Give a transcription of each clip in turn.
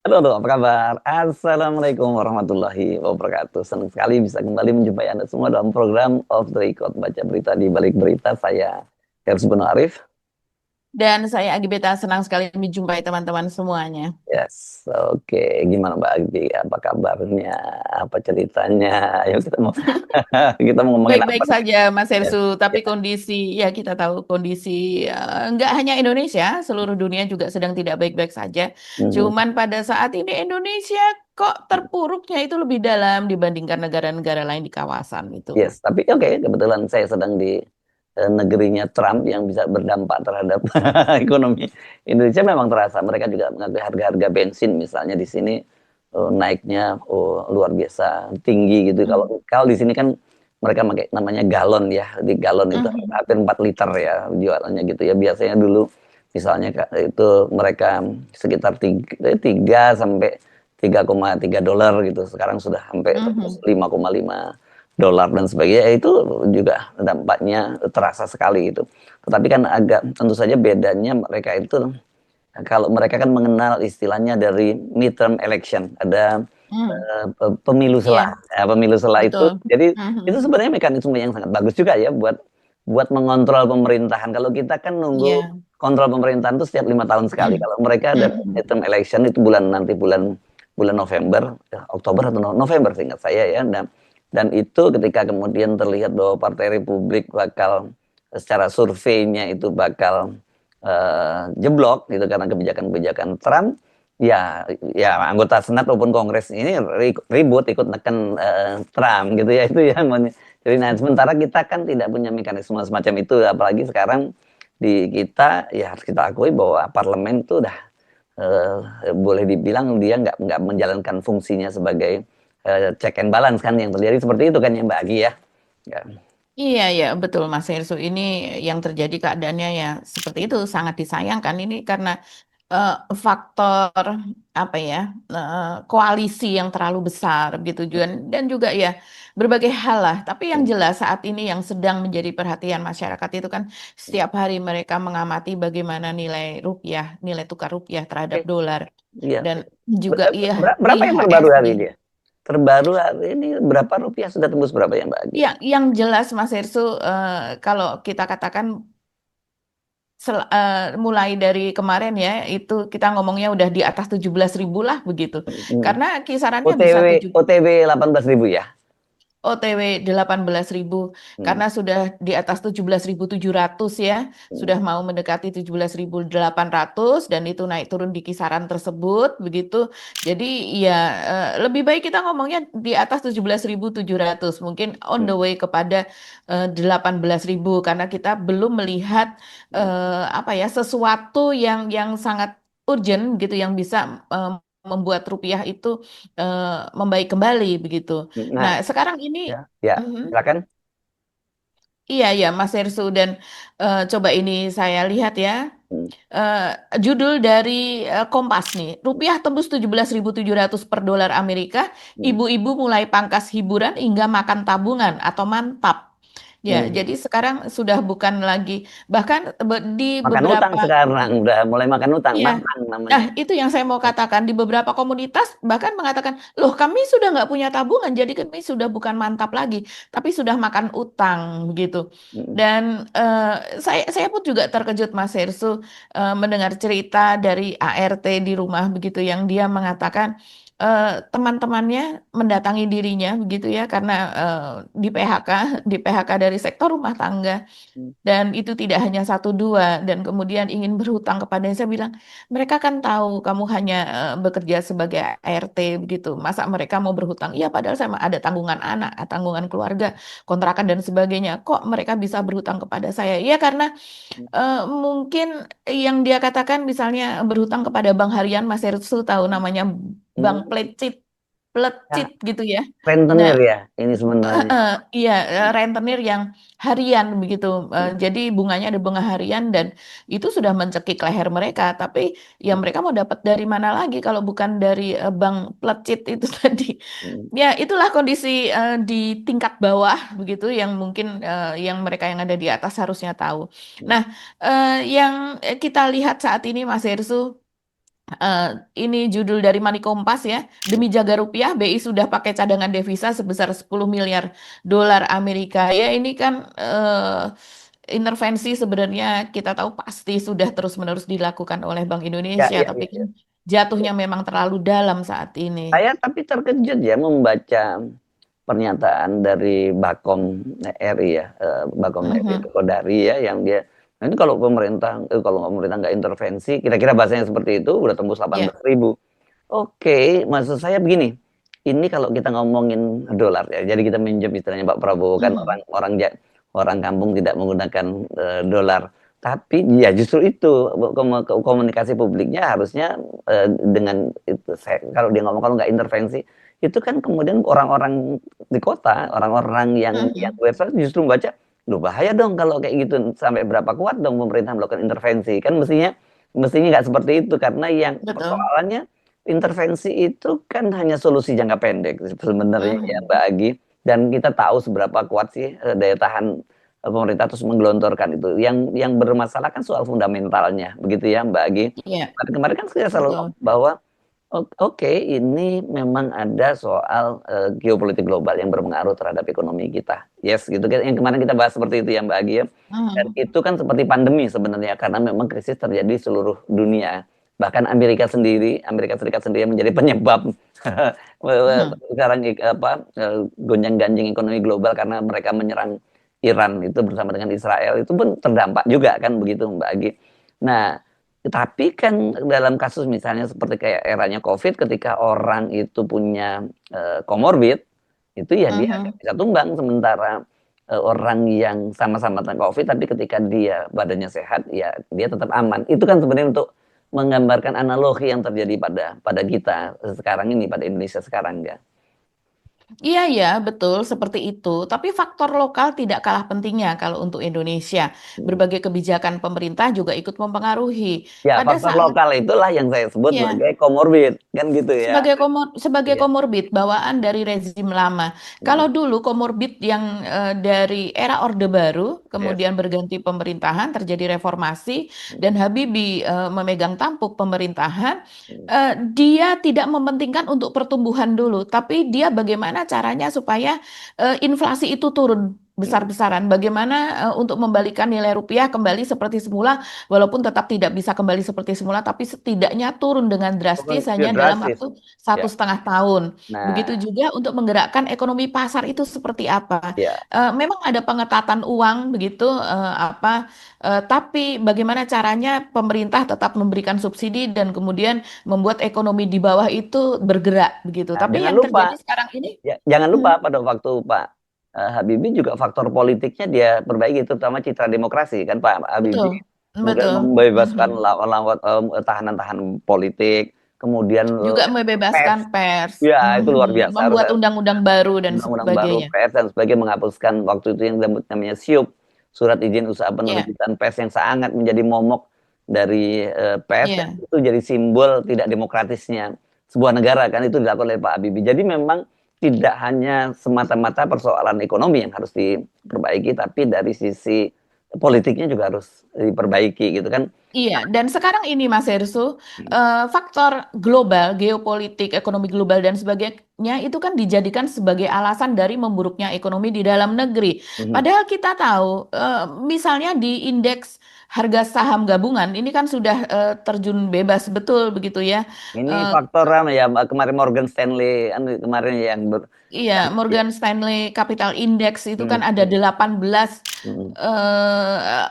Halo, halo, apa kabar? Assalamualaikum warahmatullahi wabarakatuh. Senang sekali bisa kembali menjumpai Anda semua dalam program Off the Record, baca berita di balik berita. Saya Hersy Beno Arif. Dan saya Agibeta senang sekali menjumpai teman-teman semuanya. Yes, oke. Gimana Mbak Agi? Apa kabarnya? Apa ceritanya? Ayo kita mau kita mau ngomongin apa Baik-baik nih? saja, Mas Yes, Hersu. Tapi ya. kondisi, ya kita tahu kondisi nggak hanya Indonesia, seluruh dunia juga sedang tidak baik-baik saja. Mhm. Cuman pada saat ini Indonesia kok terpuruknya itu lebih dalam dibandingkan negara-negara lain di kawasan itu. Yes, tapi oke, kebetulan saya sedang di negerinya Trump yang bisa berdampak terhadap ekonomi Indonesia. Memang terasa, mereka juga mengakui harga-harga bensin misalnya di sini naiknya luar biasa tinggi gitu. Kalau Mhm. kalau di sini kan mereka pakai namanya galon ya, di galon itu Mhm. hampir 4 liter ya jualannya gitu ya. Biasanya dulu misalnya itu mereka sekitar 3 sampai 3,3 dolar gitu. Sekarang sudah sampai tembus Mhm. 5,5 dolar dan sebagainya. Itu juga dampaknya terasa sekali gitu. Tetapi kan agak tentu saja bedanya mereka itu, kalau mereka kan mengenal istilahnya dari midterm election, ada Mhm. pemilu Iya, sela. Ya, pemilu sela itu betul. jadi itu Mhm. sebenarnya mekanisme yang sangat bagus juga ya buat buat mengontrol pemerintahan. Kalau kita kan nunggu Iya. kontrol pemerintahan itu setiap 5 tahun sekali. Kalau mereka ada Mhm. midterm election itu nanti bulan bulan November, Oktober atau November seingat saya ya. Dan itu ketika kemudian terlihat bahwa Partai Republik bakal secara surveinya itu bakal jeblok gitu karena kebijakan-kebijakan Trump, ya ya anggota Senat maupun Kongres ini ribut ikut neken Trump gitu ya, itu yang jadi nah sementara kita kan tidak punya mekanisme semacam itu, apalagi sekarang di kita ya harus kita akui bahwa parlemen itu udah boleh dibilang dia nggak menjalankan fungsinya sebagai check and balance, kan yang terjadi seperti itu kan ya Mbak Agi ya. Ya. Iya, ya, betul Mas Hersu. Ini yang terjadi keadaannya ya seperti itu, sangat disayangkan. Ini karena eh, faktor apa ya, koalisi yang terlalu besar gitu dan juga ya berbagai hal lah. Tapi yang jelas saat ini yang sedang menjadi perhatian masyarakat itu kan setiap hari mereka mengamati bagaimana nilai rupiah, nilai tukar rupiah terhadap Oke. dolar Iya. dan juga iya Berapa yang terbaru IHSG. hari ini? Terbaru hari ini berapa rupiah, sudah tembus berapa ya Mbak Agi? Yang jelas Mas Hersu, kalau kita katakan mulai dari kemarin ya itu kita ngomongnya udah di atas 17.000 lah begitu. Hmm. Karena kisarannya bisa OTW 7 OTW 18.000 ya. OTW 18.000 Hmm. karena sudah di atas 17.700 ya, sudah Hmm. mau mendekati 17.800 dan itu naik turun di kisaran tersebut begitu. Jadi ya lebih baik kita ngomongnya di atas 17.700 mungkin on the Hmm. way kepada 18.000 karena kita belum melihat Hmm. apa ya sesuatu yang sangat urgent gitu yang bisa membuat rupiah itu eh, membaik kembali begitu. Nah, Nah, sekarang ini, ya, ya, mhm, silakan. iya ya, Mas Hersu dan coba ini saya lihat ya, Hmm. eh, judul dari Kompas nih, rupiah tembus 17.700 per dolar Amerika, Hmm. ibu-ibu mulai pangkas hiburan hingga makan tabungan atau mantap. Ya, jadi Hmm. sekarang sudah bukan lagi, bahkan di Makan utang beberapa. sekarang, udah mulai makan utang, Iya. mamang Nah, namanya. itu yang saya mau katakan. Di beberapa komunitas bahkan mengatakan, loh kami sudah nggak punya tabungan, jadi kami sudah bukan mantap lagi, tapi sudah makan utang gitu. Hmm. Dan saya pun juga terkejut Mas Hersu mendengar cerita dari ART di rumah begitu yang dia mengatakan teman-temannya mendatangi dirinya begitu ya karena di PHK, di PHK dari sektor rumah tangga. Hmm. Dan itu tidak hanya satu dua dan kemudian ingin berhutang kepadanya. Saya bilang, mereka kan tahu kamu hanya bekerja sebagai ART begitu. Masa mereka mau berhutang? Iya, padahal saya ada tanggungan anak, tanggungan keluarga, kontrakan dan sebagainya. Kok mereka bisa berhutang kepada saya? Iya, karena mungkin yang dia katakan misalnya berhutang kepada Bank Harian, Mas Heru tahu namanya Bank Hmm. Plecit, Ya, Plecit gitu ya. Nah, rentenir ya ini sebenarnya. iya, rentenir yang harian begitu. Jadi bunganya ada bunga harian dan itu sudah mencekik leher mereka. Tapi ya mereka mau dapat dari mana lagi kalau bukan dari bank plecit itu tadi. Hmm. Ya, itulah kondisi di tingkat bawah begitu yang mungkin yang mereka yang ada di atas harusnya tahu. Hmm. Nah, yang kita lihat saat ini Mas Hersu Eh, ini judul dari Money Kompas ya. Demi jaga rupiah, BI sudah pakai cadangan devisa sebesar 10 miliar dolar Amerika. Ya, ini kan intervensi sebenarnya kita tahu pasti sudah terus-menerus dilakukan oleh Bank Ya, Indonesia, ya, tapi ya. kan jatuhnya memang terlalu dalam saat ini. Saya tapi terkejut ya membaca pernyataan dari Bakom RI ya, Bakom RI Mhm. Kodari ya, yang dia, nah ini kalau pemerintah nggak intervensi, kira-kira bahasanya seperti itu, udah tembus Ya. 18.000. Oke, maksud saya begini, ini kalau kita ngomongin dolar ya, jadi kita minjem istilahnya Pak Prabowo kan orang Mhm. orang orang kampung tidak menggunakan dolar. Tapi ya justru itu komunikasi publiknya harusnya dengan itu kalau dia ngomong kalau nggak intervensi itu kan kemudian orang-orang di kota, orang-orang yang Mhm. website justru membaca, loh bahaya dong kalau kayak gitu sampai berapa kuat dong pemerintah melakukan intervensi kan mestinya mestinya nggak seperti itu karena yang Betul. persoalannya intervensi itu kan hanya solusi jangka pendek sebenarnya ya Mhm. Mbak Agi dan kita tahu seberapa kuat sih daya tahan pemerintah terus menggelontorkan itu. Yang bermasalah kan soal fundamentalnya, begitu ya Mbak Agi. Iya, Kemarin kan saya selalu betul. bahwa oke, ini memang ada soal geopolitik global yang berpengaruh terhadap ekonomi kita. Yes, gitu kan. Yang kemarin kita bahas seperti itu ya Mbak Agi ya. Dan Mhm. itu kan seperti pandemi sebenarnya karena memang krisis terjadi di seluruh dunia. Bahkan Amerika Serikat sendiri menjadi penyebab Mhm. sekarang gonjang-ganjing ekonomi global karena mereka menyerang Iran itu bersama dengan Israel itu pun terdampak juga kan begitu Mbak Agi. Nah, tapi kan dalam kasus misalnya seperti kayak eranya COVID ketika orang itu punya comorbid itu ya dia nggak Mhm. bisa tumbang sementara orang yang sama-sama terkena COVID tapi ketika dia badannya sehat ya dia tetap aman. Itu kan sebenarnya untuk menggambarkan analogi yang terjadi pada pada kita sekarang ini pada Indonesia sekarang ya. Iya ya, betul seperti itu. Tapi faktor lokal tidak kalah pentingnya kalau untuk Indonesia. Berbagai kebijakan pemerintah juga ikut mempengaruhi. Ya, Pada faktor saat lokal itulah yang saya sebut ya, sebagai comorbid kan gitu ya. sebagai Iya. komorbid bawaan dari rezim lama. Kalau dulu komorbid yang dari era Orde Baru, Yes. kemudian berganti pemerintahan, terjadi reformasi, dan Habibie memegang tampuk pemerintahan, dia tidak mementingkan untuk pertumbuhan dulu, tapi dia bagaimana caranya supaya inflasi itu turun besar-besaran. Bagaimana untuk membalikan nilai rupiah kembali seperti semula, walaupun tetap tidak bisa kembali seperti semula, tapi setidaknya turun dengan drastis hanya dalam Drastis. waktu satu Ya. setengah tahun. Begitu Nah, juga untuk menggerakkan ekonomi pasar itu seperti apa. ya. Memang ada pengetatan uang begitu, tapi bagaimana caranya pemerintah tetap memberikan subsidi dan kemudian membuat ekonomi di bawah itu bergerak begitu. Nah, Tapi jangan yang lupa terjadi sekarang ini, ya, jangan lupa hmm, pada waktu Pak Habibie juga faktor politiknya dia perbaiki terutama citra demokrasi kan Pak betul, Habibie kemudian betul. membebaskan Mhm. lawan-lawan tahanan-tahanan politik kemudian Juga pers membebaskan pers, ya itu luar mhm, biasa harus membuat undang-undang baru dan undang-undang baru sebagainya. pers dan sebagainya menghapuskan waktu itu yang namanya SIUP surat izin usaha Ya, penerbitan pers yang sangat menjadi momok dari pers dan ya. itu jadi simbol tidak demokratisnya sebuah negara kan itu dilakukan oleh Pak Habibie. Jadi memang tidak hanya semata-mata persoalan ekonomi yang harus diperbaiki tapi dari sisi politiknya juga harus diperbaiki gitu kan. Iya, dan sekarang ini Mas Hersu, faktor global, geopolitik, ekonomi global dan sebagainya itu kan dijadikan sebagai alasan dari memburuknya ekonomi di dalam negeri. Mhm. Padahal kita tahu, misalnya di indeks harga saham gabungan ini kan sudah terjun bebas betul begitu ya. Ini Eh, faktor ya kemarin Morgan Stanley kemarin Iya, yang ya. Morgan Stanley Capital Index itu kan ada Mhm. 18 Mhm.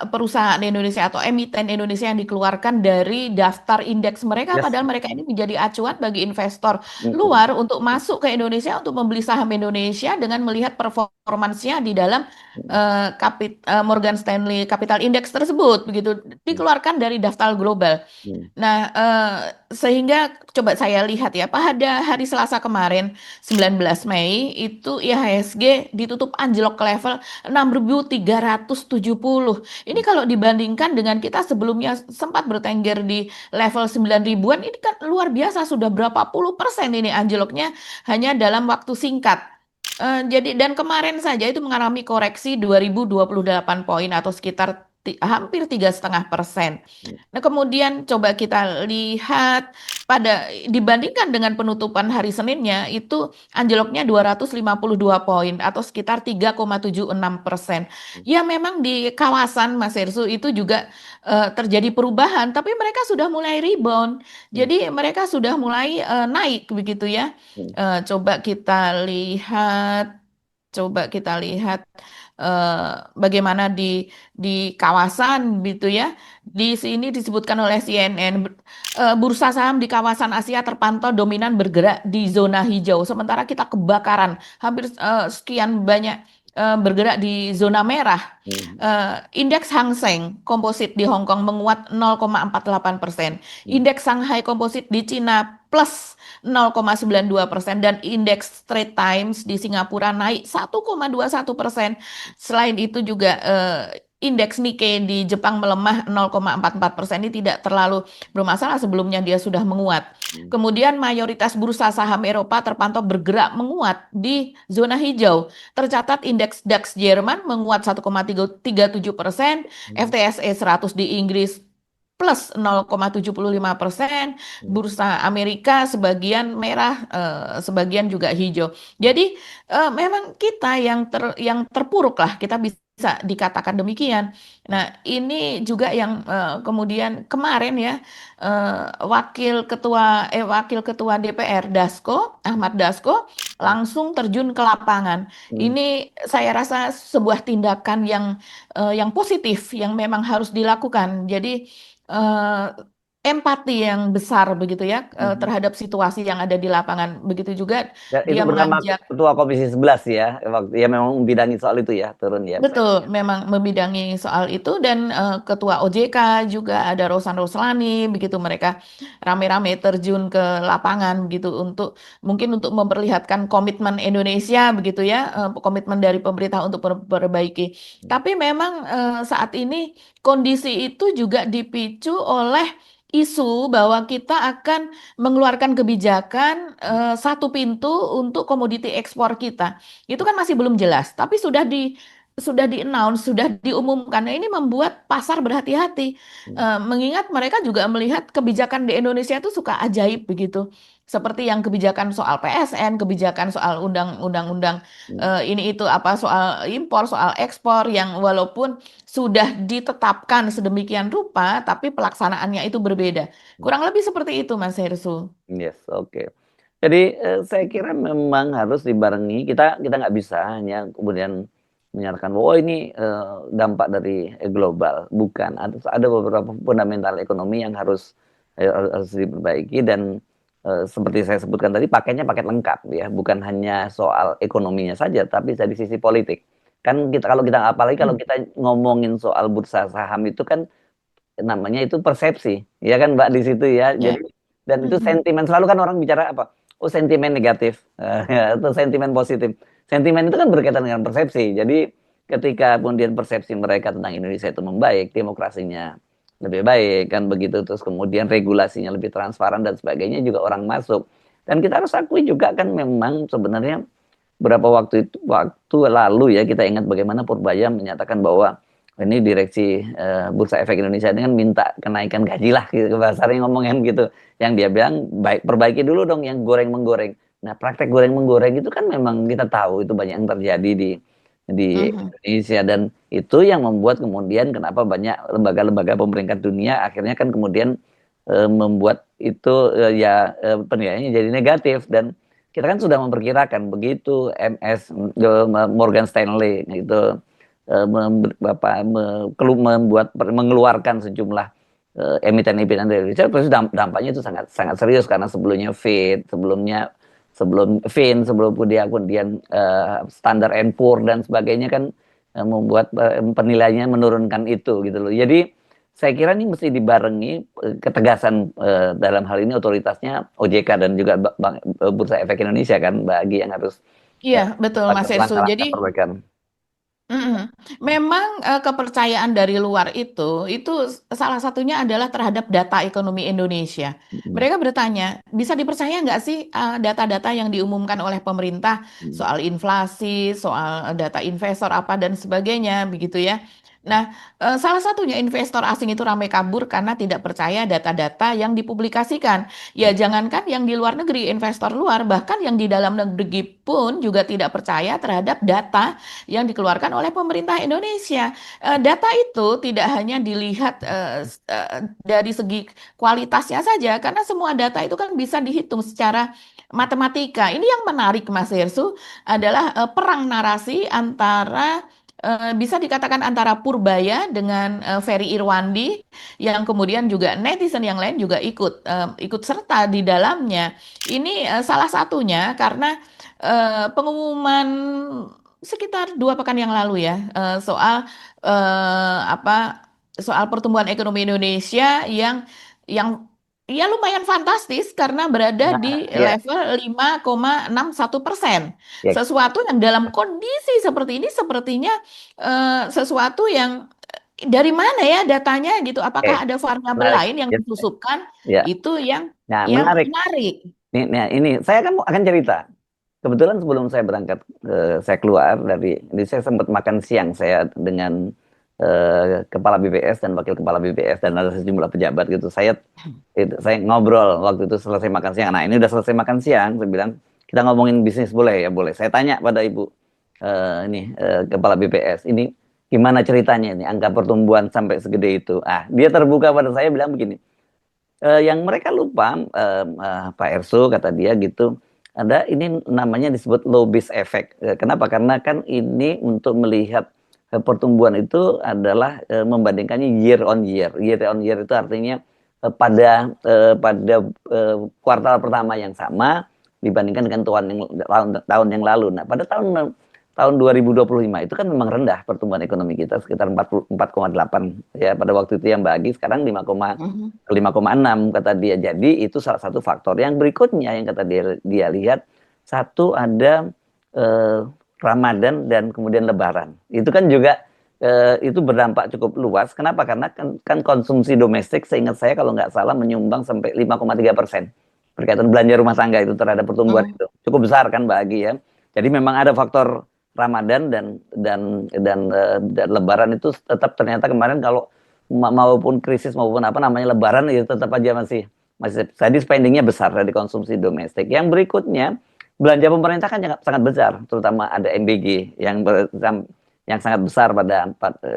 perusahaan Indonesia atau emiten Indonesia yang dikeluarkan dari daftar indeks mereka, Yes. padahal mereka ini menjadi acuan bagi investor Mhm. luar untuk masuk ke Indonesia untuk membeli saham Indonesia dengan melihat performansnya di dalam Morgan Stanley Capital Index tersebut, begitu dikeluarkan dari daftar global. Mhm. Nah, sehingga coba saya lihat ya, pada hari Selasa kemarin, 19 Mei, itu IHSG ditutup anjlok ke level 6.370. Ini kalau dibandingkan dengan kita sebelumnya sempat bertengger di level 9 ribuan, ini kan luar biasa, sudah berapa puluh persen ini anjloknya hanya dalam waktu singkat. Jadi dan kemarin saja itu mengalami koreksi 2028 poin atau sekitar hampir 3,5%. Nah, kemudian coba kita lihat dibandingkan dengan penutupan hari Seninnya itu anjloknya 252 poin atau sekitar 3,76%. Ya memang di kawasan Mas Hersu itu juga terjadi perubahan, tapi mereka sudah mulai rebound. Jadi mereka sudah mulai naik begitu ya. Coba kita lihat Coba kita lihat bagaimana di kawasan gitu ya. Di sini disebutkan oleh CNN, bursa saham di kawasan Asia terpantau dominan bergerak di zona hijau, sementara kita kebakaran hampir sekian banyak bergerak di zona merah. Indeks Hang Seng Komposit di Hong Kong menguat 0,48%, indeks Shanghai Komposit di Cina plus 0,92% dan indeks Straits Times di Singapura naik 1,21%. Selain itu juga indeks Nikkei di Jepang melemah 0,44%. Ini tidak terlalu bermasalah, sebelumnya dia sudah menguat. Kemudian mayoritas bursa saham Eropa terpantau bergerak menguat di zona hijau. Tercatat indeks DAX Jerman menguat 1,37%, FTSE 100 di Inggris plus 0,75%, bursa Amerika sebagian merah, sebagian juga hijau. Jadi memang kita yang terpuruk lah, kita bisa dikatakan demikian. Nah, ini juga yang kemudian kemarin ya Wakil Ketua DPR Ahmad Dasko langsung terjun ke lapangan. Ini saya rasa sebuah tindakan yang positif yang memang harus dilakukan. Jadi eh, empati yang besar begitu ya terhadap situasi yang ada di lapangan. Begitu juga Dan itu dia bersama mengajak. Ketua Komisi 11 ya, waktu ya memang membidangi soal itu ya, turun ya. Betul, memang membidangi soal itu dan Ketua OJK juga ada Rosan Roslani, begitu mereka rame-rame terjun ke lapangan begitu mungkin untuk memperlihatkan komitmen Indonesia begitu ya, komitmen dari pemerintah untuk memperbaiki. Tapi memang saat ini kondisi itu juga dipicu oleh isu bahwa kita akan mengeluarkan kebijakan satu pintu untuk komoditi ekspor kita. Itu kan masih belum jelas, tapi sudah di-announce, sudah diumumkan. Nah, ini membuat pasar berhati-hati. Mengingat mereka juga melihat kebijakan di Indonesia itu suka ajaib begitu. Seperti yang kebijakan soal PSN, kebijakan soal undang-undang ini itu apa soal impor, soal ekspor yang walaupun sudah ditetapkan sedemikian rupa, tapi pelaksanaannya itu berbeda. Kurang lebih seperti itu, Mas Hersu. Yes, oke. Jadi saya kira memang harus dibarengi. Kita nggak bisa hanya kemudian menyatakan bahwa ini dampak dari global. Bukan. Ada beberapa fundamental ekonomi yang harus diperbaiki dan seperti saya sebutkan tadi paketnya paket lengkap ya. Bukan hanya soal ekonominya saja, tapi dari sisi politik. Kan kalau kita apalagi kalau Hmm. kita ngomongin soal bursa saham itu kan namanya itu persepsi, ya kan Mbak di situ ya. Ya. Jadi dan itu Mhm. sentimen selalu kan orang bicara apa? Oh sentimen negatif atau sentimen positif. Sentimen itu kan berkaitan dengan persepsi. Jadi ketika kemudian persepsi mereka tentang Indonesia itu membaik, demokrasinya lebih baik kan begitu, terus kemudian regulasinya lebih transparan dan sebagainya juga orang masuk. Dan kita harus akui juga kan memang sebenarnya beberapa waktu lalu ya kita ingat bagaimana Purbaya menyatakan bahwa ini direksi Bursa Efek Indonesia ini kan minta kenaikan gaji lah gitu bahasanya ngomongin gitu. Yang dia bilang baik perbaiki dulu dong yang goreng menggoreng. Nah, praktek goreng menggoreng itu kan memang kita tahu itu banyak yang terjadi di Mhm. Indonesia dan itu yang membuat kemudian kenapa banyak lembaga-lembaga pemerintah dunia akhirnya kan kemudian membuat itu penilaiannya jadi negatif dan kita kan sudah memperkirakan begitu Morgan Stanley itu mengeluarkan sejumlah emiten-emiten dari Indonesia, terus dampaknya itu sangat sangat serius karena sebelumnya sebelum Fin, sebelum kemudian Standard and Poor dan sebagainya kan membuat penilaiannya menurunkan itu gitu loh. Jadi saya kira ini mesti dibarengi ketegasan dalam hal ini otoritasnya OJK dan juga Bursa Efek Indonesia kan bagi yang harus Iya, betul Mas Hersu. Jadi langkah-langkah perbaikan. mm, memang kepercayaan dari luar itu salah satunya adalah terhadap data ekonomi Indonesia. Mm, Mereka bertanya, bisa dipercaya nggak sih data-data yang diumumkan oleh pemerintah mm, soal inflasi, soal data investor apa dan sebagainya, begitu ya? Nah, salah satunya investor asing itu ramai kabur karena tidak percaya data-data yang dipublikasikan. Ya, jangankan yang di luar negeri, investor luar, bahkan yang di dalam negeri pun juga tidak percaya terhadap data yang dikeluarkan oleh pemerintah Indonesia. Data itu tidak hanya dilihat dari segi kualitasnya saja, karena semua data itu kan bisa dihitung secara matematika. Ini yang menarik, Mas Hersu, adalah perang narasi antara bisa dikatakan antara Purbaya dengan Ferry Irwandi yang kemudian juga netizen yang lain juga ikut serta di dalamnya. Ini salah satunya karena pengumuman sekitar 2 pekan yang lalu ya soal apa soal pertumbuhan ekonomi Indonesia yang ya lumayan fantastis karena berada Nah, di ya, level 5,61%. ya, Sesuatu yang dalam kondisi seperti ini sepertinya sesuatu yang dari mana ya datanya gitu? oke, Apakah ada variabel menarik. lain yang Ya, disusupkan? ya. Itu Nah, yang menarik. menarik. Nah, ini saya kan akan cerita. Kebetulan sebelum saya berangkat, saya keluar dari, jadi saya sempat makan siang saya dengan kepala BPS dan wakil kepala BPS dan ada sejumlah pejabat gitu. Saya ngobrol waktu itu selesai makan siang. Nah, ini udah selesai makan siang, saya bilang kita ngomongin bisnis boleh ya boleh. Saya tanya pada ibu kepala BPS ini gimana ceritanya ini angka pertumbuhan sampai segede itu. Ah, dia terbuka pada saya bilang begini. Yang mereka lupa, Pak Erso kata dia gitu, ada ini namanya disebut low base effect. Kenapa? Karena kan ini untuk melihat pertumbuhan itu adalah membandingkannya year on year. Year on year itu artinya pada kuartal pertama yang sama dibandingkan dengan tahun yang lalu. Nah, pada tahun 2025 itu kan memang rendah pertumbuhan ekonomi kita sekitar 4,8 ya pada waktu itu yang bagi sekarang Mhm. 5,6 kata dia. Jadi itu salah satu faktor. Yang berikutnya yang kata dia lihat satu ada eh, Ramadan dan kemudian Lebaran. Itu kan juga itu berdampak cukup luas. Kenapa? Karena kan konsumsi domestik seingat saya kalau nggak salah menyumbang sampai 5,3% berkaitan belanja rumah tangga itu terhadap pertumbuhan Mhm. itu cukup besar kan bagi ya. Jadi memang ada faktor Ramadan dan Lebaran itu tetap ternyata kemarin kalau maupun krisis maupun apa namanya Lebaran itu tetap aja masih masih tadi spendingnya besar dari konsumsi domestik. Yang berikutnya belanja pemerintah kan sangat besar, terutama ada MBG yang sangat besar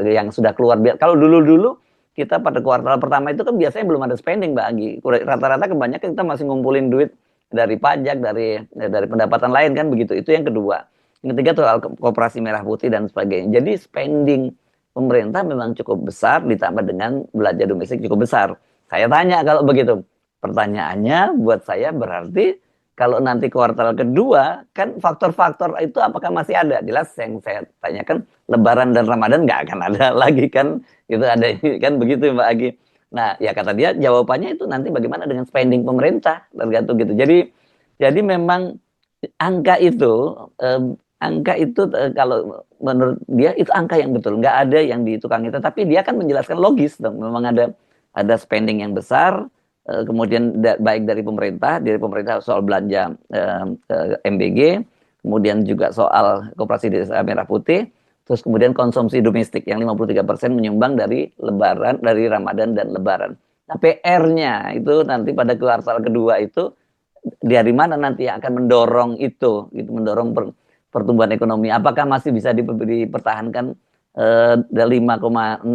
yang sudah keluar. Kalau dulu-dulu kita pada kuartal pertama itu kan biasanya belum ada spending Mbak Anggi. Rata-rata kebanyakan kita masih ngumpulin duit dari pajak, dari pendapatan lain kan begitu. Itu yang kedua. Yang ketiga soal koperasi merah putih dan sebagainya. Jadi spending pemerintah memang cukup besar ditambah dengan belanja domestik cukup besar. Saya tanya kalau begitu. Pertanyaannya buat saya berarti kalau nanti kuartal kedua kan faktor-faktor itu apakah masih ada? Jelas yang saya tanyakan Lebaran dan Ramadan nggak akan ada lagi kan? Itu ada kan begitu Mbak Agi. Nah ya kata dia jawabannya itu nanti bagaimana dengan spending pemerintah tergantung gitu. Jadi memang angka itu eh, angka itu kalau menurut dia itu angka yang betul, nggak ada yang ditukangi. Tetapi dia kan menjelaskan logis dong. Memang ada spending yang besar, kemudian baik dari pemerintah soal belanja MBG, kemudian juga soal koperasi desa merah putih, terus kemudian konsumsi domestik yang 53% menyumbang dari Lebaran, dari Ramadan dan Lebaran. Nah, PR-nya itu nanti pada kuartal kedua itu dari mana nanti yang akan mendorong itu, gitu, mendorong pertumbuhan ekonomi. Apakah masih bisa dipertahankan 5,6%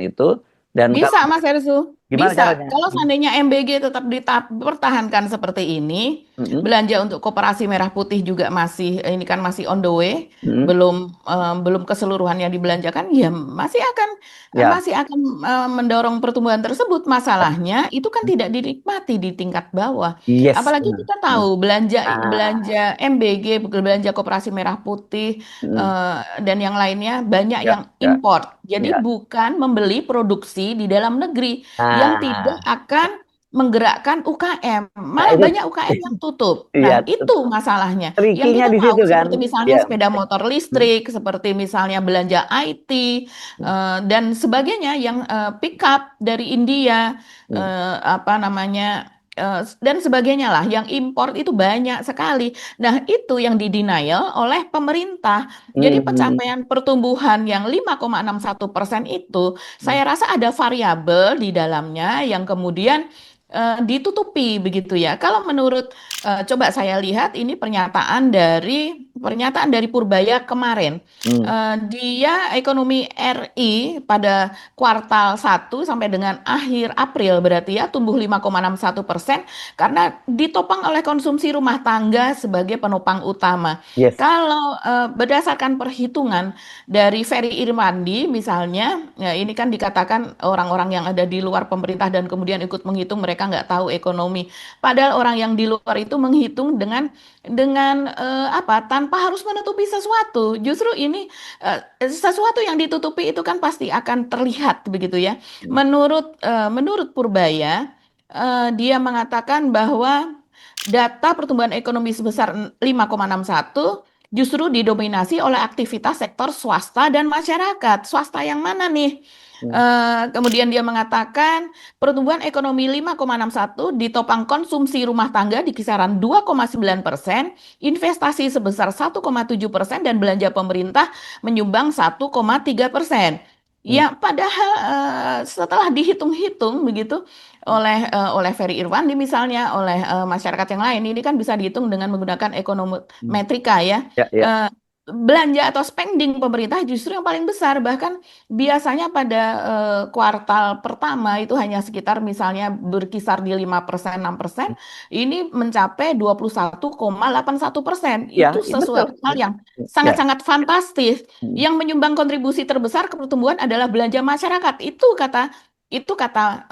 itu? Dan Bisa, kalau Mas Ersu. gimana Bisa. caranya? Kalau seandainya MBG tetap dipertahankan seperti ini, Mm-mm, belanja untuk koperasi merah putih juga masih, ini kan masih on the way, mm-mm. belum keseluruhannya dibelanjakan, ya Ya, masih akan mendorong pertumbuhan tersebut. Masalahnya itu kan tidak dinikmati di tingkat bawah. yes, Apalagi benar. kita tahu belanja Ah, belanja MBG, belanja koperasi merah putih mm, dan yang lainnya banyak ya, yang ya, import. Jadi ya. bukan membeli produksi di dalam negeri yang tidak Nah, akan menggerakkan UKM. nah Malah itu, banyak UKM yang tutup. iya, Nah, itu masalahnya. Yang trikinya kita di tahu situ kan. seperti misalnya Ya, sepeda motor listrik, seperti misalnya belanja IT dan sebagainya yang pick up dari India apa namanya dan sebagainya lah. Yang impor itu banyak sekali. Nah, itu yang didenial oleh pemerintah. Jadi Hmm. pencapaian pertumbuhan yang 5,61% itu, Hmm. saya rasa ada variabel di dalamnya yang kemudian ditutupi begitu ya. Kalau menurut coba saya lihat ini pernyataan dari Purbaya kemarin. Hmm. Dia ekonomi RI pada kuartal 1 sampai dengan akhir April berarti ya tumbuh 5,61% karena ditopang oleh konsumsi rumah tangga sebagai penopang utama. Yes. Kalau berdasarkan perhitungan dari Ferry Irwandi misalnya, ya ini kan dikatakan orang-orang yang ada di luar pemerintah dan kemudian ikut menghitung mereka nggak tahu ekonomi. Padahal orang yang di luar itu menghitung dengan apa tanpa harus menutupi sesuatu. Justru ini sesuatu yang ditutupi itu kan pasti akan terlihat begitu ya. Hmm. Menurut Purbaya, dia mengatakan bahwa data pertumbuhan ekonomi sebesar 5,61 justru didominasi oleh aktivitas sektor swasta dan masyarakat. Swasta yang mana nih? Hmm. Kemudian dia mengatakan pertumbuhan ekonomi 5,61 ditopang konsumsi rumah tangga di kisaran 2,9%, investasi sebesar 1,7% dan belanja pemerintah menyumbang 1,3%. Hmm. Ya, padahal setelah dihitung-hitung begitu oleh Ferry Irwandi misalnya, oleh masyarakat yang lain, ini kan bisa dihitung dengan menggunakan Hmm. ekonometrika ya. Ya, ya. Eh, Belanja atau spending pemerintah justru yang paling besar, bahkan biasanya pada kuartal pertama itu hanya sekitar misalnya berkisar di 5%, 6%, ini mencapai 21,81%. Ya, Itu ya, betul. sesuatu hal Ya. yang Ya. sangat-sangat fantastis. Hmm. Yang menyumbang kontribusi terbesar ke pertumbuhan adalah belanja masyarakat. Itu kata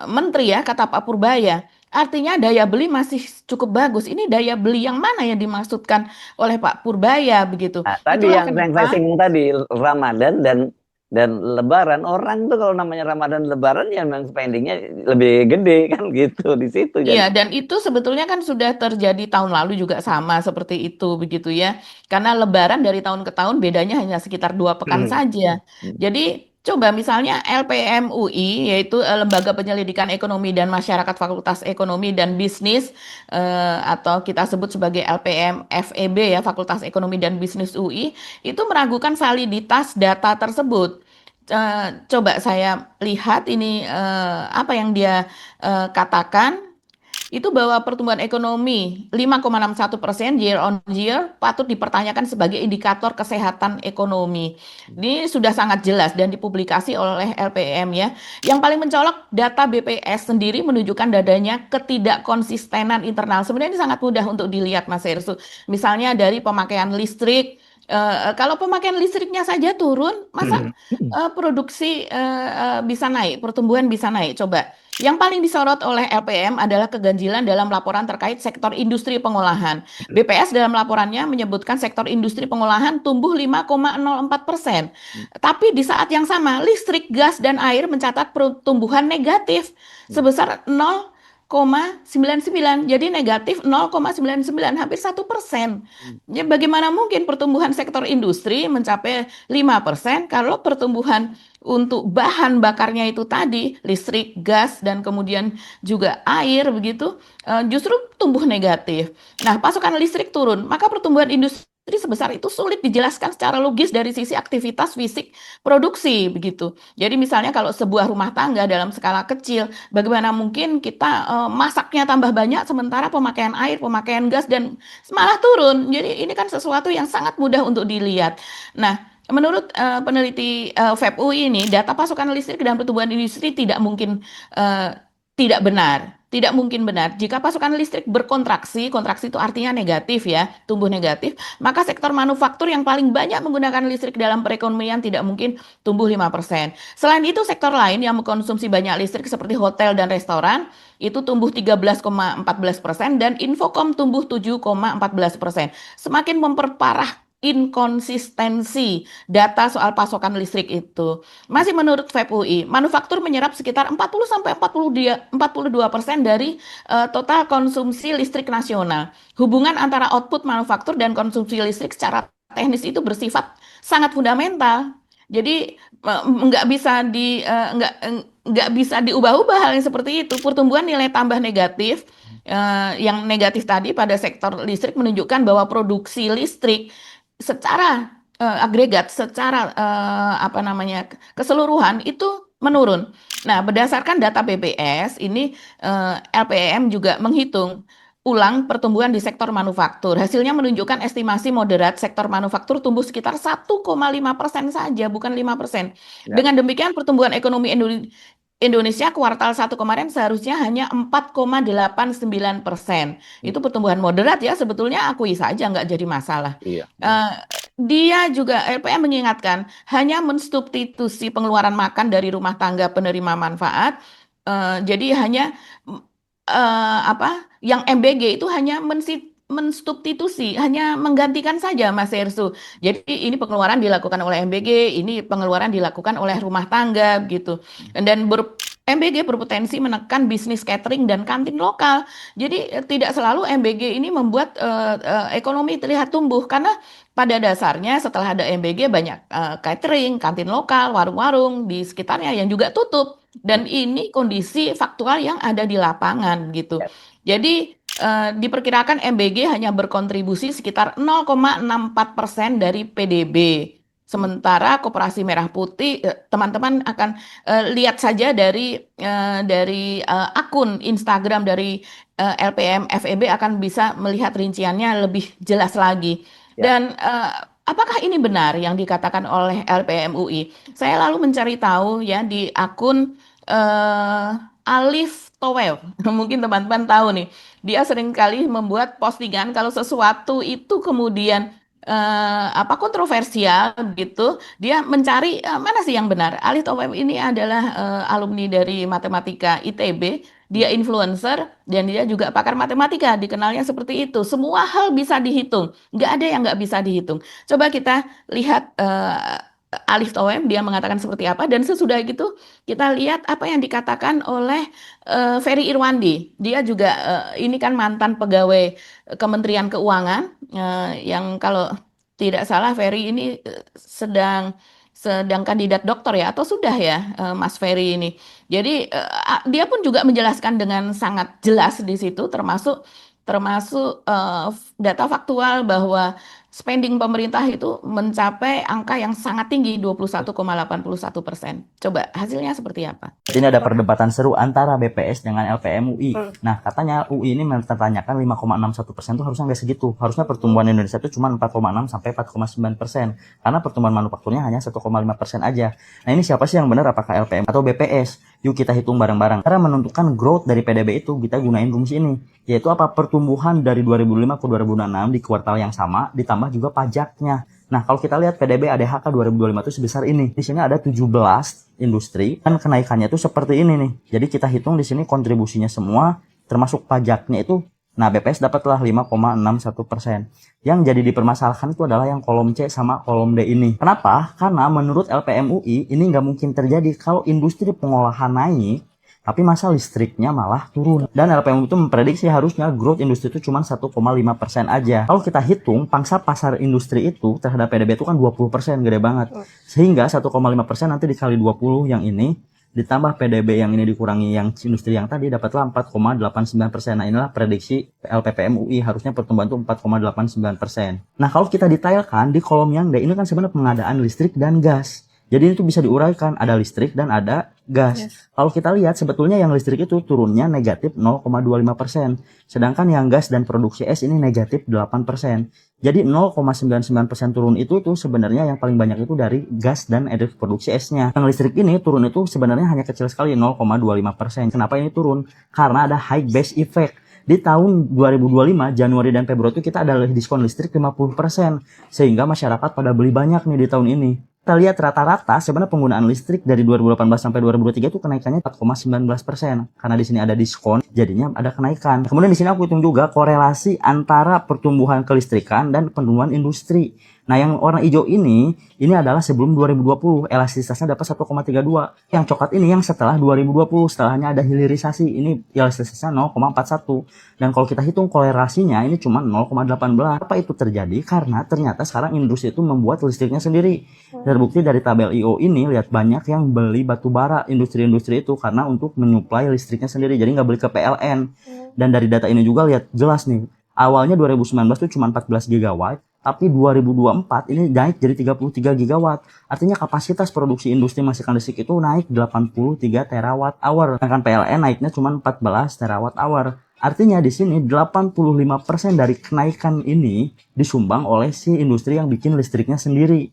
Menteri ya, kata Pak Purbaya. Artinya daya beli masih cukup bagus. Ini daya beli yang mana yang dimaksudkan oleh Pak Purbaya begitu. Nah, tadi Itulah yang saya kenapa. singgung tadi, Ramadan dan Lebaran, orang tuh kalau namanya Ramadan Lebaran ya memang spendingnya lebih gede kan gitu di situ. Iya, Jadi dan itu sebetulnya kan sudah terjadi tahun lalu juga sama seperti itu begitu ya. Karena Lebaran dari tahun ke tahun bedanya hanya sekitar 2 pekan saja. Jadi coba misalnya LPMUI, yaitu Lembaga Penyelidikan Ekonomi dan Masyarakat Fakultas Ekonomi dan Bisnis, atau kita sebut sebagai LPM FEB ya, Fakultas Ekonomi dan Bisnis UI, itu meragukan validitas data tersebut. Coba saya lihat ini apa yang dia katakan itu bahwa pertumbuhan ekonomi 5,61% year on year patut dipertanyakan sebagai indikator kesehatan ekonomi. Ini sudah sangat jelas dan dipublikasi oleh LPM ya. Yang paling mencolok data BPS sendiri menunjukkan adanya ketidakkonsistenan internal. Sebenarnya ini sangat mudah untuk dilihat Mas Hersu. Misalnya dari pemakaian listrik. Kalau pemakaian listriknya saja turun, masa produksi bisa naik, pertumbuhan bisa naik? Coba. Yang paling disorot oleh LPM adalah keganjilan dalam laporan terkait sektor industri pengolahan. BPS dalam laporannya menyebutkan sektor industri pengolahan tumbuh 5,04%. Tapi di saat yang sama, listrik, gas, dan air mencatat pertumbuhan negatif sebesar 0,99. Jadi negatif 0,99, hampir 1%. Ya, bagaimana mungkin pertumbuhan sektor industri mencapai 5% kalau pertumbuhan untuk bahan bakarnya itu tadi, listrik, gas, dan kemudian juga air begitu, justru tumbuh negatif. Nah, pasokan listrik turun, maka pertumbuhan industri sebesar itu sulit dijelaskan secara logis dari sisi aktivitas fisik produksi begitu. Jadi misalnya kalau sebuah rumah tangga dalam skala kecil, bagaimana mungkin kita masaknya tambah banyak sementara pemakaian air, pemakaian gas dan malah turun. Jadi ini kan sesuatu yang sangat mudah untuk dilihat. Nah, menurut peneliti FEB UI ini, data pasokan listrik dan pertumbuhan industri tidak mungkin eh, tidak benar. Tidak mungkin benar. Jika pasokan listrik berkontraksi, kontraksi itu artinya negatif ya, tumbuh negatif, maka sektor manufaktur yang paling banyak menggunakan listrik dalam perekonomian tidak mungkin tumbuh 5%. Selain itu, sektor lain yang mengkonsumsi banyak listrik seperti hotel dan restoran itu tumbuh 13,14% dan infokom tumbuh 7,14%. Semakin memperparah inkonsistensi data soal pasokan listrik itu. Masih menurut FEB UI, manufaktur menyerap sekitar 40 sampai 42% dari total konsumsi listrik nasional. Hubungan antara output manufaktur dan konsumsi listrik secara teknis itu bersifat sangat fundamental. Jadi nggak bisa diubah-ubah hal yang seperti itu. Pertumbuhan nilai tambah negatif Yang negatif tadi pada sektor listrik menunjukkan bahwa produksi listrik secara agregat, secara apa namanya keseluruhan itu menurun. Nah, berdasarkan data BPS ini LPM juga menghitung ulang pertumbuhan di sektor manufaktur. Hasilnya menunjukkan estimasi moderat sektor manufaktur tumbuh sekitar 1,5% saja, bukan 5%. Ya. Dengan demikian pertumbuhan ekonomi Indonesia kuartal 1 kemarin seharusnya hanya 4,89%. Itu pertumbuhan moderat ya, sebetulnya akui saja nggak jadi masalah. Iya. Eh, Dia juga LPM mengingatkan hanya mensubstitusi pengeluaran makan dari rumah tangga penerima manfaat. Jadi hanya apa yang MBG itu hanya mensubstitusi, hanya menggantikan saja Mas Ersu. Jadi ini pengeluaran dilakukan oleh MBG, ini pengeluaran dilakukan oleh rumah tangga gitu. Dan MBG berpotensi menekan bisnis catering dan kantin lokal. Jadi tidak selalu MBG ini membuat ekonomi terlihat tumbuh karena pada dasarnya setelah ada MBG banyak catering, kantin lokal, warung-warung di sekitarnya yang juga tutup. Dan ini kondisi faktual yang ada di lapangan gitu. Jadi diperkirakan MBG hanya berkontribusi sekitar 0,64% dari PDB. Sementara Koperasi Merah Putih, teman-teman akan lihat saja dari akun Instagram dari LPM FEB akan bisa melihat rinciannya lebih jelas lagi. Ya. Dan apakah ini benar yang dikatakan oleh LPM UI? Saya lalu mencari tahu ya di akun Alif Towel. Mungkin teman-teman tahu nih, dia seringkali membuat postingan kalau sesuatu itu kemudian apa kontroversial gitu, dia mencari mana sih yang benar. Alif Towel ini adalah alumni dari matematika ITB. Dia influencer dan dia juga pakar matematika, dikenalnya seperti itu. Semua hal bisa dihitung, nggak ada yang nggak bisa dihitung. Coba kita lihat Alif Towem dia mengatakan seperti apa dan sesudah itu kita lihat apa yang dikatakan oleh Ferry Irwandi. Dia juga ini kan mantan pegawai Kementerian Keuangan yang kalau tidak salah Ferry ini sedang kandidat doktor ya atau sudah ya Mas Ferry ini. Jadi dia pun juga menjelaskan dengan sangat jelas di situ termasuk data faktual bahwa spending pemerintah itu mencapai angka yang sangat tinggi 21,81%. Coba hasilnya seperti apa? Ini ada perdebatan seru antara BPS dengan LPM UI. Nah, katanya UI ini mempertanyakan 5,61% itu harusnya nggak segitu. Harusnya pertumbuhan Indonesia itu cuma 4,6 sampai 4,9%. Karena pertumbuhan manufakturnya hanya 1,5% aja. Nah, ini siapa sih yang benar? Apakah LPM atau BPS? Yuk kita hitung bareng-bareng. Cara menentukan growth dari PDB itu kita gunain rumus ini. Yaitu apa? Pertumbuhan dari 2005 ke 2006 di kuartal yang sama ditambah juga pajaknya. Nah, kalau kita lihat PDB ADHK 2025 itu sebesar ini. Di sini ada 17 industri dan kenaikannya itu seperti ini nih. Jadi kita hitung di sini kontribusinya semua termasuk pajaknya itu. Nah, BPS dapatlah 5,61%. Yang jadi dipermasalahkan itu adalah yang kolom C sama kolom D ini. Kenapa? Karena menurut LPM UI ini nggak mungkin terjadi kalau industri pengolahan naik tapi masa listriknya malah turun. Dan LPM itu memprediksi harusnya growth industri itu cuma 1,5% aja. Kalau kita hitung, pangsa pasar industri itu terhadap PDB itu kan 20%, gede banget. Sehingga 1,5% nanti dikali 20 yang ini, ditambah PDB yang ini dikurangi yang industri yang tadi, dapatlah 4,89%. Nah, inilah prediksi LPPM UI, harusnya pertumbuhan itu 4,89%. Nah, kalau kita detailkan, di kolom yang D, ini kan sebenarnya pengadaan listrik dan gas. Jadi itu bisa diuraikan, ada listrik dan ada gas. Yes. Kalau kita lihat sebetulnya yang listrik itu turunnya negatif 0,25%. Sedangkan yang gas dan produksi es ini negatif 8%. Jadi 0,99% turun itu tuh sebenarnya yang paling banyak itu dari gas dan produksi esnya. Yang listrik ini turun itu sebenarnya hanya kecil sekali 0,25%. Kenapa ini turun? Karena ada high base effect. Di tahun 2025, Januari dan Februari itu kita ada diskon listrik 50%. Sehingga masyarakat pada beli banyak nih di tahun ini. Kita lihat rata-rata sebenarnya penggunaan listrik dari 2018 sampai 2023 itu kenaikannya 4,19%. Karena di sini ada diskon, jadinya ada kenaikan. Kemudian di sini aku hitung juga korelasi antara pertumbuhan kelistrikan dan pertumbuhan industri. Nah, yang warna hijau ini adalah sebelum 2020, elastisitasnya dapat 1,32. Yang coklat ini yang setelah 2020, setelahnya ada hilirisasi, ini elastisitasnya 0,41. Dan kalau kita hitung korelasinya ini cuma 0,18. Apa itu terjadi? Karena ternyata sekarang industri itu membuat listriknya sendiri. Terbukti dari tabel IO ini, lihat banyak yang beli batu bara industri-industri itu karena untuk menyuplai listriknya sendiri, jadi nggak beli ke PLN. Dan dari data ini juga lihat jelas nih, awalnya 2019 tuh cuma 14 gigawatt, tapi 2024 ini naik jadi 33 gigawatt. Artinya kapasitas produksi industri masikan listrik itu naik 83 terawatt hour. Sedangkan PLN naiknya cuma 14 terawatt hour. Artinya di sini 85% dari kenaikan ini disumbang oleh si industri yang bikin listriknya sendiri.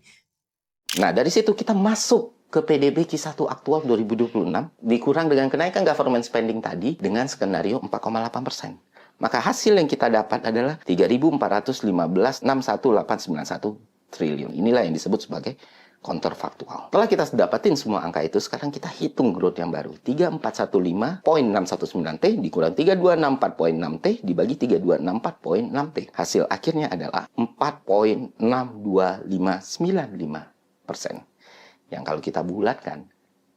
Nah, dari situ kita masuk ke PDB Q1 aktual 2026, dikurang dengan kenaikan government spending tadi dengan skenario 4,8%. Maka hasil yang kita dapat adalah 3.415,61891 triliun. Inilah yang disebut sebagai counterfactual. Setelah kita dapatin semua angka itu, sekarang kita hitung growth yang baru. 3415.619T dikurang 3264.6T dibagi 3264.6T. Hasil akhirnya adalah 4,62595%. Yang kalau kita bulatkan,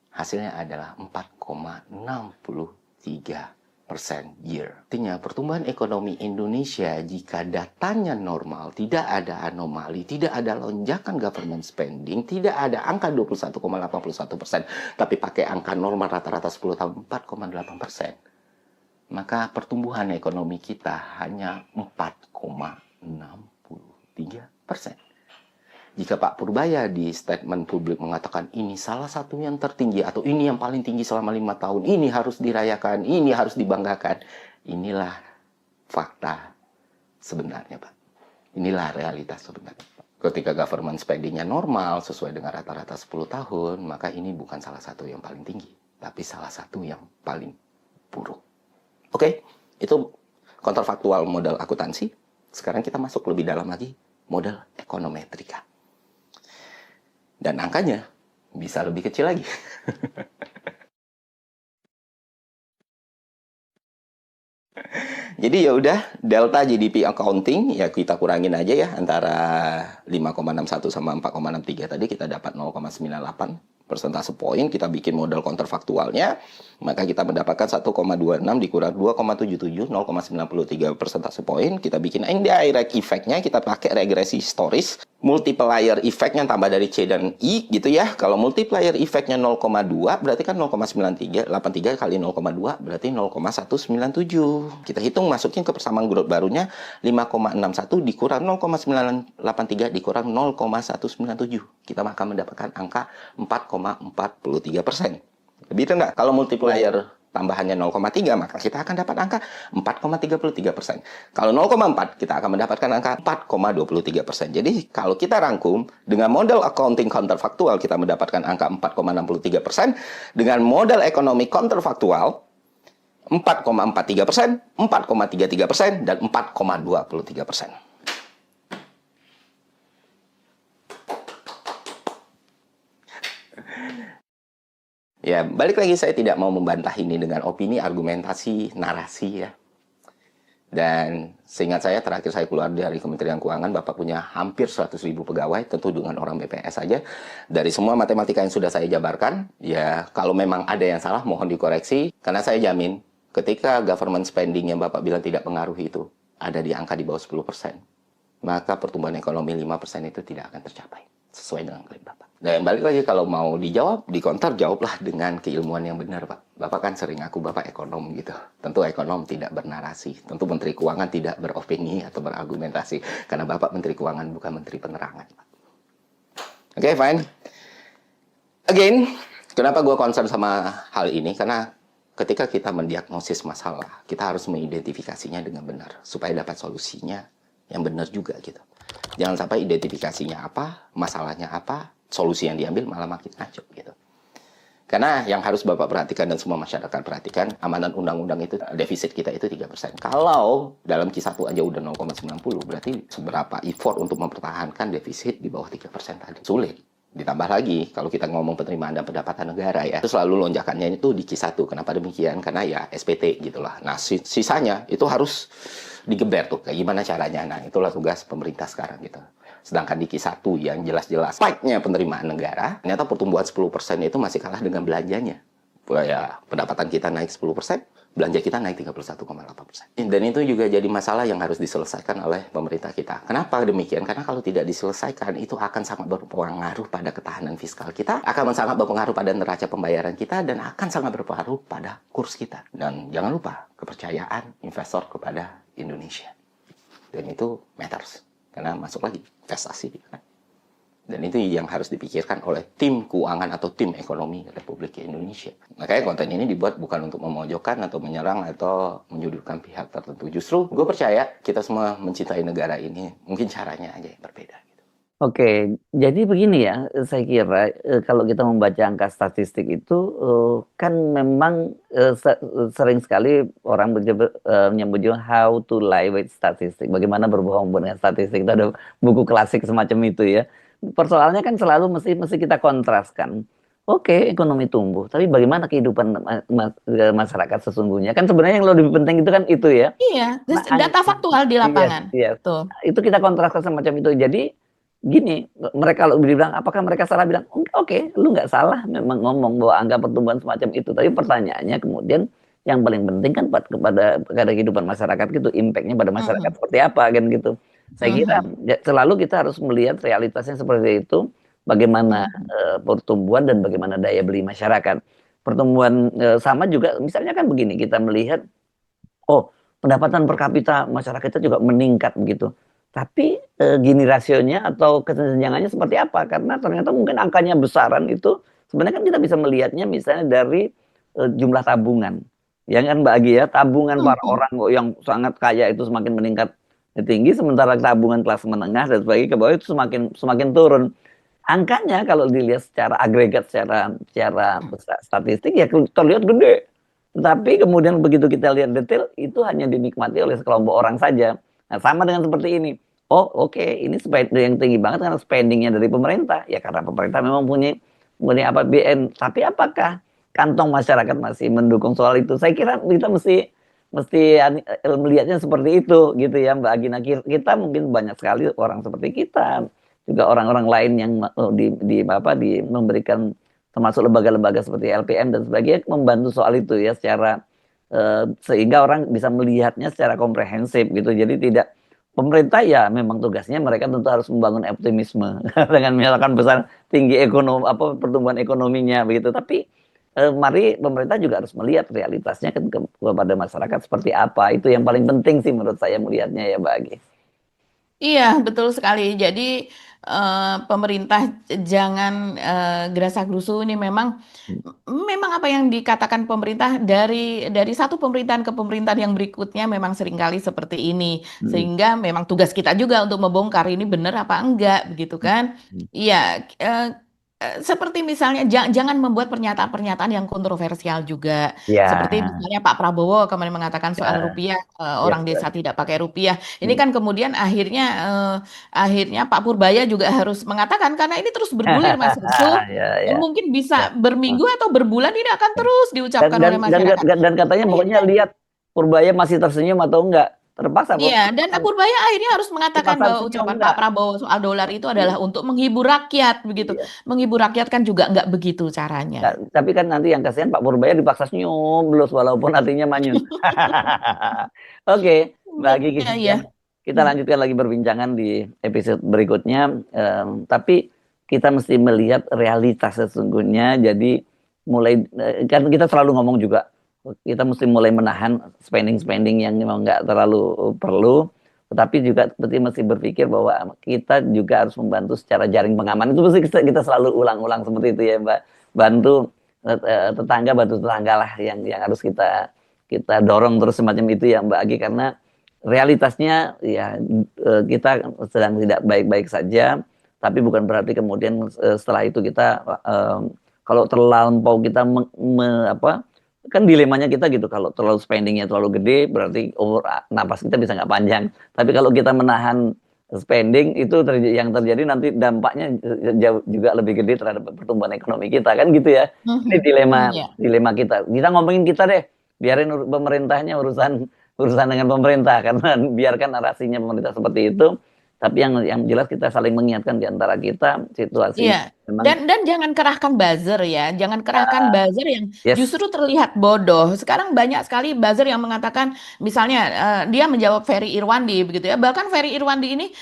hasilnya adalah 4,63% year. Artinya pertumbuhan ekonomi Indonesia jika datanya normal, tidak ada anomali, tidak ada lonjakan government spending, tidak ada angka 21,81%, tapi pakai angka normal rata-rata 10 tahun 4,8%, maka pertumbuhan ekonomi kita hanya 4,63%. Jika Pak Purbaya di statement publik mengatakan ini salah satu yang tertinggi atau ini yang paling tinggi selama 5 tahun, ini harus dirayakan, ini harus dibanggakan. Inilah fakta sebenarnya, Pak. Inilah realitas sebenarnya. Ketika government spending-nya normal sesuai dengan rata-rata 10 tahun, maka ini bukan salah satu yang paling tinggi, tapi salah satu yang paling buruk. Oke, itu counterfactual model akuntansi. Sekarang kita masuk lebih dalam lagi, model ekonometrika. Dan angkanya bisa lebih kecil lagi. Jadi ya udah, delta GDP accounting ya kita kurangin aja ya, antara 5,61 sama 4,63 tadi kita dapat 0,98 persentase poin. Kita bikin model counterfaktualnya, maka kita mendapatkan 1,26 dikurang 2,77, 0,93 persentase poin. Kita bikin indirect effect-nya, kita pakai regresi historis. Multiplier effect-nya tambah dari C dan I gitu ya. Kalau multiplier effect-nya 0,2 berarti kan 0,93, 83 kali 0,2 berarti 0,197. Kita hitung masukin ke persamaan growth barunya 5,61 dikurang 0,983 dikurang 0,197. Kita akan mendapatkan angka 4,43%. Lebih rendah. Kalau multiplier tambahannya 0,3, maka kita akan dapat angka 4,33%. Kalau 0,4, kita akan mendapatkan angka 4,23%. Jadi, kalau kita rangkum, dengan model accounting counterfactual, kita mendapatkan angka 4,63%. Dengan model ekonomi counterfactual, 4,43%, 4,33%, dan 4,23%. Ya, balik lagi saya tidak mau membantah ini dengan opini, argumentasi, narasi ya. Dan seingat saya terakhir saya keluar dari Kementerian Keuangan, Bapak punya hampir 100.000 pegawai, tentu dengan orang BPS saja. Dari semua matematika yang sudah saya jabarkan, ya kalau memang ada yang salah mohon dikoreksi. Karena saya jamin ketika government spending yang Bapak bilang tidak pengaruhi itu ada di angka di bawah 10%, maka pertumbuhan ekonomi 5% itu tidak akan tercapai sesuai dengan klaim Bapak. Dan balik lagi, kalau mau dijawab, dikonter, jawablah dengan keilmuan yang benar, Pak. Bapak kan sering ngaku Bapak ekonom gitu. Tentu ekonom tidak bernarasi. Tentu Menteri Keuangan tidak beropini atau berargumentasi. Karena Bapak Menteri Keuangan bukan Menteri Penerangan, Pak. Oke, fine. Again, kenapa gue concern sama hal ini? Karena ketika kita mendiagnosis masalah, kita harus mengidentifikasinya dengan benar. Supaya dapat solusinya yang benar juga gitu. Jangan sampai identifikasinya apa, masalahnya apa, solusi yang diambil malah makin ngaco gitu. Karena yang harus Bapak perhatikan dan semua masyarakat perhatikan, amanat undang-undang itu, defisit kita itu 3%. Kalau dalam Q1 aja udah 0,90, berarti seberapa effort untuk mempertahankan defisit di bawah 3% tadi. Sulit. Ditambah lagi, kalau kita ngomong penerimaan dan pendapatan negara ya, itu selalu lonjakannya itu di Q1. Kenapa demikian? Karena ya SPT gitulah. Nah, sisanya itu harus digeber tuh, kayak gimana caranya. Nah, itulah tugas pemerintah sekarang gitu. Sedangkan di Q1 yang jelas-jelas spike-nya penerimaan negara, ternyata pertumbuhan 10% itu masih kalah dengan belanjanya. Ya, pendapatan kita naik 10%, belanja kita naik 31,8%. Dan itu juga jadi masalah yang harus diselesaikan oleh pemerintah kita. Kenapa demikian? Karena kalau tidak diselesaikan, itu akan sangat berpengaruh pada ketahanan fiskal kita, akan sangat berpengaruh pada neraca pembayaran kita, dan akan sangat berpengaruh pada kurs kita. Dan jangan lupa, kepercayaan investor kepada Indonesia. Dan itu matters, karena masuk lagi investasi. Dan itu yang harus dipikirkan oleh tim keuangan atau tim ekonomi Republik Indonesia. Makanya konten ini dibuat bukan untuk memojokkan atau menyerang atau menyudutkan pihak tertentu. Justru gue percaya kita semua mencintai negara ini. Mungkin caranya aja yang berbeda. Oke, jadi begini ya, saya kira kalau kita membaca angka statistik itu kan memang sering sekali orang menyebut how to lie with statistik, bagaimana berbohong dengan statistik. Itu ada buku klasik semacam itu ya. Persoalannya kan selalu mesti kita kontraskan. Oke, ekonomi tumbuh, tapi bagaimana kehidupan masyarakat sesungguhnya? Kan sebenarnya yang lebih penting itu kan itu ya. Iya, data faktual di lapangan. Yes. Tuh. Itu kita kontraskan semacam itu. Jadi gini, mereka kalau bilang apakah mereka salah, bilang oke, lu nggak salah memang ngomong bahwa angka pertumbuhan semacam itu, tapi pertanyaannya kemudian yang paling penting kan kepada kehidupan masyarakat gitu, impactnya pada masyarakat seperti apa kan gitu. Saya kira selalu kita harus melihat realitasnya seperti itu, bagaimana pertumbuhan dan bagaimana daya beli masyarakat. Pertumbuhan sama juga misalnya kan begini, kita melihat pendapatan per kapita masyarakat kita juga meningkat begitu. Tapi gini rasionya atau kesenjangannya seperti apa? Karena ternyata mungkin angkanya besaran itu sebenarnya kan kita bisa melihatnya misalnya dari jumlah tabungan. Ya kan Mbak Agi ya, tabungan para orang yang sangat kaya itu semakin meningkat tinggi, sementara tabungan kelas menengah dan sebagainya ke bawah itu semakin turun. Angkanya kalau dilihat secara agregat, secara statistik ya terlihat gede. Tetapi kemudian begitu kita lihat detail, itu hanya dinikmati oleh sekelompok orang saja. Nah, sama dengan seperti ini. Oke, ini yang tinggi banget karena spendingnya dari pemerintah. Ya karena pemerintah memang punya APBN. Tapi apakah kantong masyarakat masih mendukung soal itu? Saya kira kita mesti melihatnya seperti itu gitu ya Mbak Agina. Kita mungkin banyak sekali orang seperti kita, juga orang-orang lain yang memberikan, termasuk lembaga-lembaga seperti LPM dan sebagainya, membantu soal itu ya secara sehingga orang bisa melihatnya secara komprehensif gitu. Jadi tidak, pemerintah ya memang tugasnya mereka tentu harus membangun optimisme dengan misalkan tinggi ekonomi pertumbuhan ekonominya begitu. Tapi mari pemerintah juga harus melihat realitasnya kepada masyarakat seperti apa. Itu yang paling penting sih menurut saya melihatnya ya Mbak Agi. Iya, betul sekali. Jadi pemerintah jangan gerasa-gerusu. Ini memang apa yang dikatakan pemerintah dari satu pemerintahan ke pemerintahan yang berikutnya memang seringkali seperti ini. Sehingga memang tugas kita juga untuk membongkar ini benar apa enggak, begitu kan? Iya. Seperti misalnya jangan membuat pernyataan-pernyataan yang kontroversial juga. Ya. Seperti misalnya Pak Prabowo kemarin mengatakan soal rupiah, orang desa tidak pakai rupiah. Ini kan kemudian akhirnya Pak Purbaya juga harus mengatakan, karena ini terus bergulir Mas Resul, mungkin bisa berminggu atau berbulan ini akan terus diucapkan oleh masyarakat. Dan katanya pokoknya lihat Purbaya masih tersenyum atau enggak. Terpaksa. Iya, dan Purbaya akhirnya harus mengatakan bahwa ucapan Pak Prabowo soal dolar itu adalah untuk menghibur rakyat, begitu. Menghibur rakyat kan juga nggak begitu caranya. Tapi kan nanti yang kasihan Pak Purbaya dipaksa senyum belus walaupun hatinya manyun. Oke, bagi kita lanjutkan lagi perbincangan di episode berikutnya. Tapi kita mesti melihat realitas sesungguhnya. Jadi kan kita selalu ngomong juga, kita mesti mulai menahan spending yang memang nggak terlalu perlu, tetapi juga mesti berpikir bahwa kita juga harus membantu secara jaring pengaman. Itu mesti kita selalu ulang-ulang seperti itu ya Mbak. Bantu tetangga lah yang harus kita dorong terus semacam itu ya Mbak Agi, karena realitasnya ya kita sedang tidak baik-baik saja, tapi bukan berarti kemudian setelah itu kita kalau terlampau kita kan dilemanya kita gitu, kalau terlalu spendingnya terlalu gede berarti napas kita bisa nggak panjang. Tapi kalau kita menahan spending itu yang terjadi nanti dampaknya jauh juga lebih gede terhadap pertumbuhan ekonomi kita kan gitu ya. Ini dilema kita. Kita ngomongin kita deh, biarin pemerintahnya urusan dengan pemerintah, karena biarkan narasinya pemerintah seperti itu. Tapi yang jelas kita saling mengingatkan di antara kita situasi Iya, memang dan jangan kerahkan buzzer ya, jangan kerahkan buzzer yang yes. justru terlihat bodoh. Sekarang banyak sekali buzzer yang mengatakan, misalnya dia menjawab Ferry Irwandi begitu ya. Bahkan Ferry Irwandi ini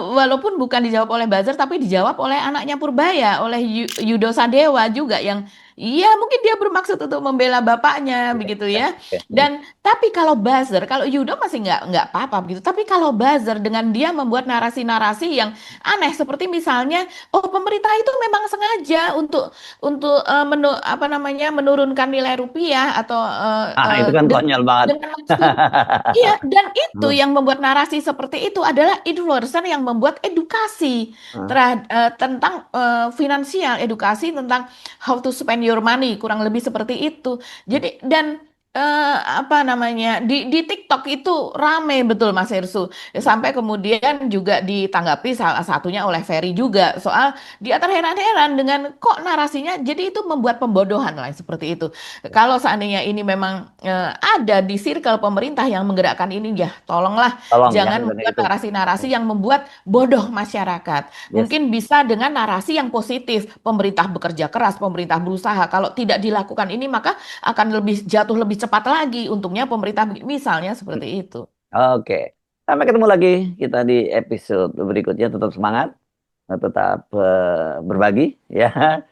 walaupun bukan dijawab oleh buzzer, tapi dijawab oleh anaknya Purbaya, oleh Yudo Sadewa juga yang, iya mungkin dia bermaksud untuk membela bapaknya begitu ya. Dan tapi kalau buzzer, kalau Yudo masih nggak apa-apa begitu. Tapi kalau buzzer dengan dia membuat narasi-narasi yang aneh seperti misalnya, oh pemerintah itu memang sengaja untuk apa namanya menurunkan nilai rupiah atau Itu kan konyol banget. dengan maksud, iya, dan itu yang membuat narasi seperti itu adalah influencer yang membuat edukasi tentang finansial, edukasi tentang how to spend your money, kurang lebih seperti itu. Jadi dan apa namanya di TikTok itu rame betul Mas Hersu. Sampai kemudian juga ditanggapi salah satunya oleh Ferry juga soal dia terheran-heran dengan kok narasinya jadi itu membuat pembodohan lah seperti itu. Kalau seandainya ini memang ada di circle pemerintah yang menggerakkan ini, ya tolonglah Tolong jangan ya, membuat itu. narasi-narasi yang membuat bodoh masyarakat. Yes. Mungkin bisa dengan narasi yang positif, pemerintah bekerja keras, pemerintah berusaha. Kalau tidak dilakukan ini maka akan jatuh lebih cepat lagi. Untungnya pemerintah misalnya seperti itu. Oke. Sampai ketemu lagi kita di episode berikutnya. Tetap semangat, tetap berbagi ya.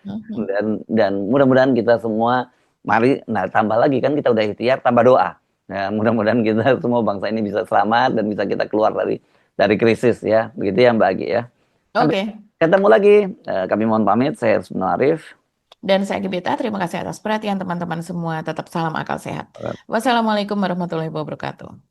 Dan mudah-mudahan kita semua tambah lagi kan kita udah ikhtiar, tambah doa. Ya, mudah-mudahan kita semua bangsa ini bisa selamat dan bisa kita keluar dari krisis ya. Begitu ya Mbak Agi ya. Oke. Ketemu lagi. Kami mohon pamit. Saya Hersmono Arif. Dan saya Gebeta, terima kasih atas perhatian teman-teman semua. Tetap salam akal sehat. Wassalamualaikum warahmatullahi wabarakatuh.